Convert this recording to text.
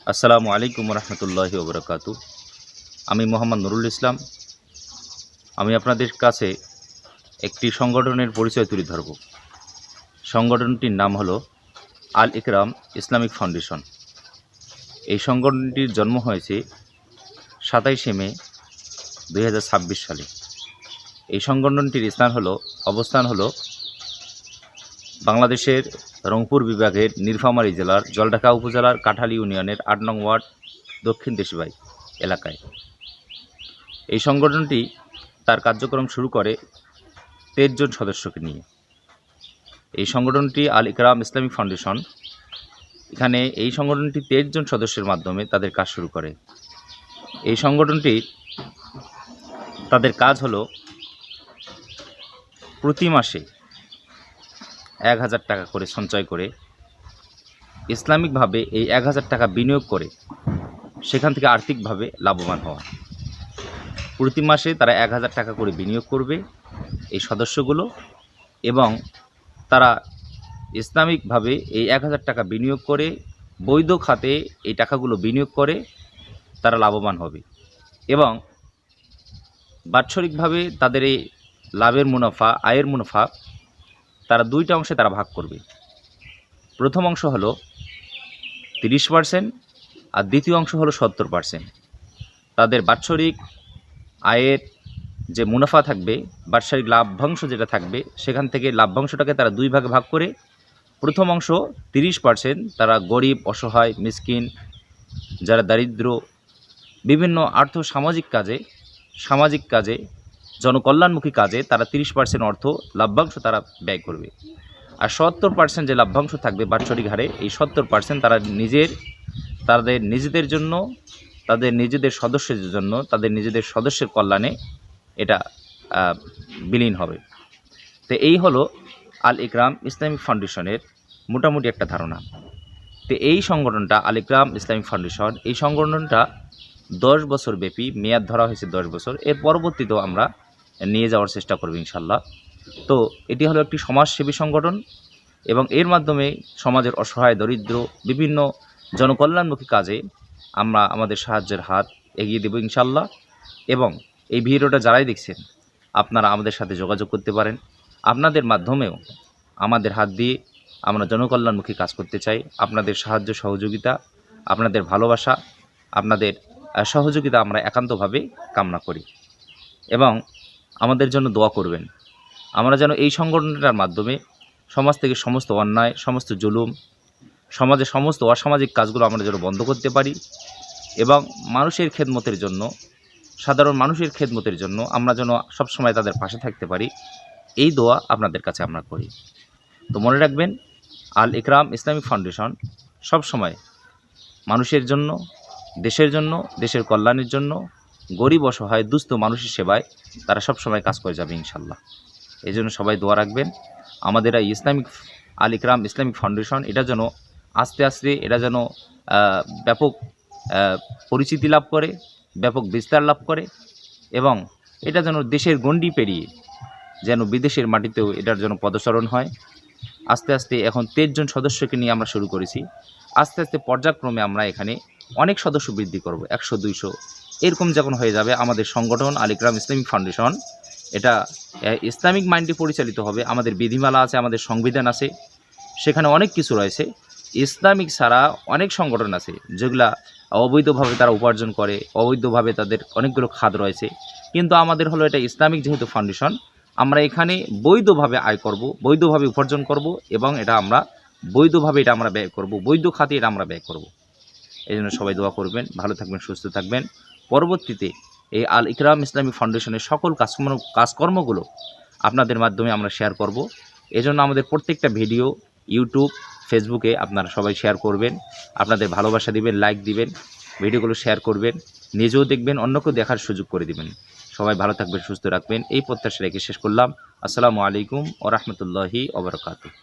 আসসালামু আলাইকুম রহমতুল্লাহি ওবরাকাতু। আমি মোহাম্মদ নুরুল ইসলাম। আমি আপনাদের কাছে একটি সংগঠনের পরিচয় তুলে ধরব। সংগঠনটির নাম হলো আল ইকরাম ইসলামিক ফাউন্ডেশন। এই সংগঠনটির জন্ম হয়েছে 27শে মে 2026 সালে। এই সংগঠনটির অবস্থান হলো বাংলাদেশের রংপুর বিভাগের নীলফামারী জেলার জলঢাকা উপজেলার কাঠালী ইউনিয়নের 8 নং ওয়ার্ড দক্ষিণ দেশবাই এলাকায়। এই সংগঠনটি তার কার্যক্রম শুরু করে 13 জন সদস্যকে নিয়ে। এই সংগঠনটি আল ইকরাম ইসলামিক ফাউন্ডেশন, এখানে এই সংগঠনটি 13 জন সদস্যের মাধ্যমে তাদের কাজ শুরু করে। এই সংগঠনটি তাদের কাজ হলো প্রতি মাসে 1000 টাকা করে সঞ্চয় করে ইসলামিকভাবে এই 1000 টাকা বিনিয়োগ করে সেখান থেকে আর্থিকভাবে লাভবান হওয়া। প্রতি মাসে তারা 1000 টাকা করে বিনিয়োগ করবে এই সদস্যগুলো, এবং তারা ইসলামিকভাবে এই 1000 টাকা বিনিয়োগ করে বৈধ খাতে এই টাকাগুলো বিনিয়োগ করে তারা লাভবান হবে, এবং বাৎসরিকভাবে তাদের এই লাভের মুনাফা, আয়ের মুনাফা তারা দুইটা অংশে তারা ভাগ করবে। প্রথম অংশ হলো 30% আর দ্বিতীয় অংশ হলো 70%। তাদের বাৎসরিক আয়ের যে মুনাফা থাকবে, বাৎসরিক লাভ্যাংশ যেটা থাকবে, সেখান থেকে লাভ্যাংশটাকে তারা দুই ভাগে ভাগ করে প্রথম অংশ 30% তারা গরিব, অসহায়, মিসকিন, যারা দারিদ্র, বিভিন্ন সামাজিক কাজে জনকল্যাণমুখী কাজে তারা 30% অর্থ লাভ্যাংশ তারা ব্যয় করবে। আর 70% যে লাভ্যাংশ থাকবে বাৎসরিক হারে, এই 70% তারা তাদের নিজেদের জন্য, তাদের নিজেদের সদস্যদের জন্য, তাদের নিজেদের সদস্যের কল্যাণে এটা বিলীন হবে। তো এই হলো আল ইকরাম ইসলামিক ফাউন্ডেশনের মোটামুটি একটা ধারণা। তো এই সংগঠনটা আল ইকরাম ইসলামিক ফাউন্ডেশন, এই সংগঠনটা 10 বছর ব্যাপী মেয়াদ ধরা হয়েছে, 10 বছর। এর পরবর্তীতেও আমরা নিয়ে যাওয়ার চেষ্টা করব ইনশাল্লাহ। তো এটি হলো একটি সমাজসেবী সংগঠন, এবং এর মাধ্যমে সমাজের অসহায়, দরিদ্র, বিভিন্ন জনকল্যাণমুখী কাজে আমরা আমাদের সাহায্যের হাত এগিয়ে দেব ইনশাল্লাহ। এবং এই ভিডিওটা যারাই দেখছেন, আপনারা আমাদের সাথে যোগাযোগ করতে পারেন। আপনাদের মাধ্যমেও আমাদের হাত দিয়ে আমরা জনকল্যাণমুখী কাজ করতে চাই। আপনাদের সাহায্য সহযোগিতা, আপনাদের ভালোবাসা, আপনাদের সহযোগিতা আমরা একান্তভাবে কামনা করি, এবং আমাদের জন্য দোয়া করবেন। আমরা যেন এই সংগঠনটার মাধ্যমে সমাজ থেকে সমস্ত অন্যায়, সমস্ত জুলুম, সমাজের সমস্ত অসামাজিক কাজগুলো আমরা যেন বন্ধ করতে পারি, এবং মানুষের খেদমতের জন্য, সাধারণ মানুষের খেদমতের জন্য আমরা যেন সবসময় তাদের পাশে থাকতে পারি, এই দোয়া আপনাদের কাছে আমরা করি। তো মনে রাখবেন, আল ইকরাম ইসলামিক ফাউন্ডেশন সবসময় মানুষের জন্য, দেশের কল্যাণের জন্য, গরিব, অসহায়, দুস্থ মানুষের সেবায় তারা সবসময় কাজ করে যাবে ইনশাল্লাহ। এই জন্য সবাই দোয়া রাখবেন। আমাদের এই আল ইকরাম ইসলামিক ফাউন্ডেশন, এটা যেন আস্তে আস্তে এটা যেন ব্যাপক পরিচিতি লাভ করে, ব্যাপক বিস্তার লাভ করে, এবং এটা যেন দেশের গণ্ডি পেরিয়ে যেন বিদেশের মাটিতেও এটার যেন পদচারণ হয়। আস্তে আস্তে এখন 13 জন সদস্যকে নিয়ে আমরা শুরু করেছি। আস্তে আস্তে পর্যায়ক্রমে আমরা এখানে অনেক সদস্য বৃদ্ধি করব, 100, 200 এরকম যখন হয়ে যাবে আমাদের সংগঠন আল ইকরাম ইসলামিক ফাউন্ডেশন, এটা ইসলামিক মাইন্ডে পরিচালিত হবে। আমাদের বিধিমালা আছে, আমাদের সংবিধান আছে, সেখানে অনেক কিছু রয়েছে। ইসলামিক ছাড়া অনেক সংগঠন আছে যেগুলা অবৈধভাবে তারা উপার্জন করে, অবৈধভাবে তাদের অনেকগুলো খাত রয়েছে, কিন্তু আমাদের হলো এটা ইসলামিক যেহেতু ফাউন্ডেশন, আমরা এখানে বৈধভাবে আয় করব, বৈধভাবে উপার্জন করব, এবং এটা আমরা বৈধভাবে এটা আমরা ব্যয় করব, বৈধ খাতে এটা আমরা ব্যয় করব। এই জন্য সবাই দোয়া করবেন, ভালো থাকবেন, সুস্থ থাকবেন। পরবর্তীতে এই আল ইকরাম ইসলামিক ফাউন্ডেশনের সকল কাজকর্মগুলো আপনাদের মাধ্যমে আমরা শেয়ার করব। এজন্য আমাদের প্রত্যেকটা ভিডিও ইউটিউব, ফেসবুকে আপনারা সবাই শেয়ার করবেন, আপনাদের ভালোবাসা দিবেন, লাইক দিবেন, ভিডিওগুলো শেয়ার করবেন, নিজেও দেখবেন, অন্যকেও দেখার সুযোগ করে দিবেন। সবাই ভালো থাকবেন, সুস্থ রাখবেন, এই প্রত্যাশা রেখে শেষ করলাম। আসসালামু আলাইকুম ওয়া রাহমাতুল্লাহি ওয়া বারাকাতুহু।